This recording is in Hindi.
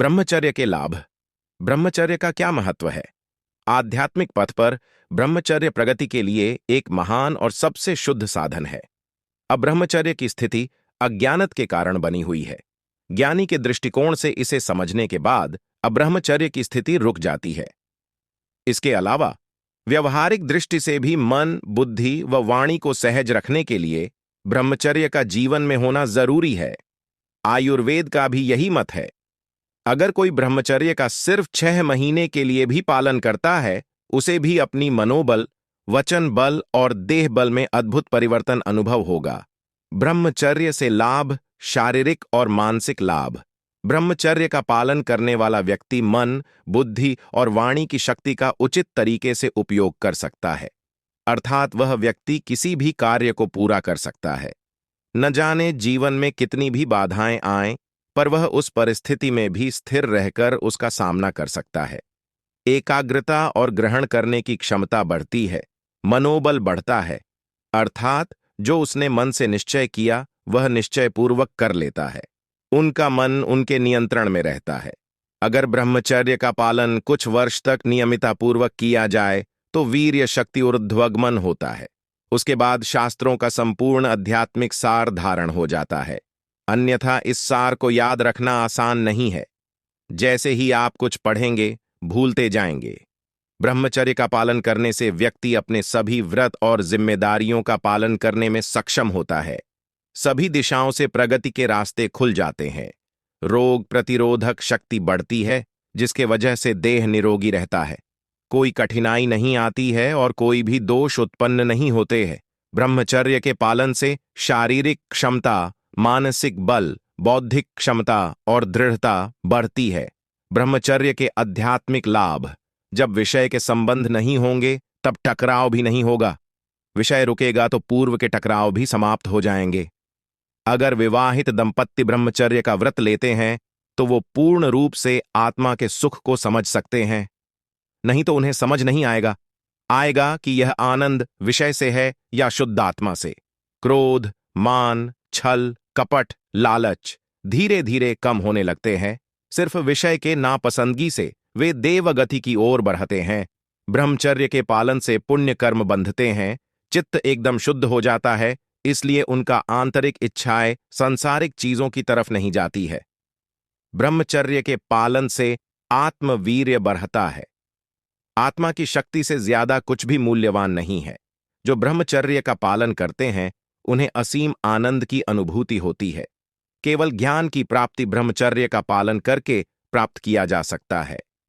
ब्रह्मचर्य के लाभ। ब्रह्मचर्य का क्या महत्व है? आध्यात्मिक पथ पर ब्रह्मचर्य प्रगति के लिए एक महान और सबसे शुद्ध साधन है। अब्रह्मचर्य की स्थिति अज्ञानत के कारण बनी हुई है। ज्ञानी के दृष्टिकोण से इसे समझने के बाद अब्रह्मचर्य की स्थिति रुक जाती है। इसके अलावा व्यवहारिक दृष्टि से भी मन, बुद्धि व वाणी को सहज रखने के लिए ब्रह्मचर्य का जीवन में होना जरूरी है। आयुर्वेद का भी यही मत है। अगर कोई ब्रह्मचर्य का सिर्फ 6 महीने के लिए भी पालन करता है, उसे भी अपनी मनोबल, वचन बल और देह बल में अद्भुत परिवर्तन अनुभव होगा। ब्रह्मचर्य से लाभ, शारीरिक और मानसिक लाभ। ब्रह्मचर्य का पालन करने वाला व्यक्ति मन, बुद्धि और वाणी की शक्ति का उचित तरीके से उपयोग कर सकता है, अर्थात वह व्यक्ति किसी भी कार्य को पूरा कर सकता है। न जाने जीवन में कितनी भी बाधाएं आएं, पर वह उस परिस्थिति में भी स्थिर रहकर उसका सामना कर सकता है। एकाग्रता और ग्रहण करने की क्षमता बढ़ती है, मनोबल बढ़ता है, अर्थात जो उसने मन से निश्चय किया वह निश्चयपूर्वक कर लेता है। उनका मन उनके नियंत्रण में रहता है। अगर ब्रह्मचर्य का पालन कुछ वर्ष तक नियमिततापूर्वक किया जाए तो वीर्य शक्ति ऊर्ध्वगमन होता है। उसके बाद शास्त्रों का संपूर्ण आध्यात्मिक सार धारण हो जाता है। अन्यथा इस सार को याद रखना आसान नहीं है। जैसे ही आप कुछ पढ़ेंगे, भूलते जाएंगे। ब्रह्मचर्य का पालन करने से व्यक्ति अपने सभी व्रत और जिम्मेदारियों का पालन करने में सक्षम होता है। सभी दिशाओं से प्रगति के रास्ते खुल जाते हैं। रोग प्रतिरोधक शक्ति बढ़ती है, जिसके वजह से देह निरोगी रहता है। कोई कठिनाई नहीं आती है और कोई भी दोष उत्पन्न नहीं होते हैं। ब्रह्मचर्य के पालन से शारीरिक क्षमता, मानसिक बल, बौद्धिक क्षमता और दृढ़ता बढ़ती है। ब्रह्मचर्य के आध्यात्मिक लाभ। जब विषय के संबंध नहीं होंगे तब टकराव भी नहीं होगा। विषय रुकेगा तो पूर्व के टकराव भी समाप्त हो जाएंगे। अगर विवाहित दंपत्ति ब्रह्मचर्य का व्रत लेते हैं तो वो पूर्ण रूप से आत्मा के सुख को समझ सकते हैं। नहीं तो उन्हें समझ नहीं आएगा कि यह आनंद विषय से है या शुद्ध आत्मा से। क्रोध, मान, छल, कपट, लालच धीरे धीरे कम होने लगते हैं। सिर्फ विषय के नापसंदगी से वे देवगति की ओर बढ़ते हैं। ब्रह्मचर्य के पालन से पुण्य कर्म बंधते हैं, चित्त एकदम शुद्ध हो जाता है, इसलिए उनका आंतरिक इच्छाएं सांसारिक चीजों की तरफ नहीं जाती है। ब्रह्मचर्य के पालन से आत्मवीर्य बढ़ता है। आत्मा की शक्ति से ज्यादा कुछ भी मूल्यवान नहीं है। जो ब्रह्मचर्य का पालन करते हैं उन्हें असीम आनंद की अनुभूति होती है। केवल ज्ञान की प्राप्ति ब्रह्मचर्य का पालन करके प्राप्त किया जा सकता है।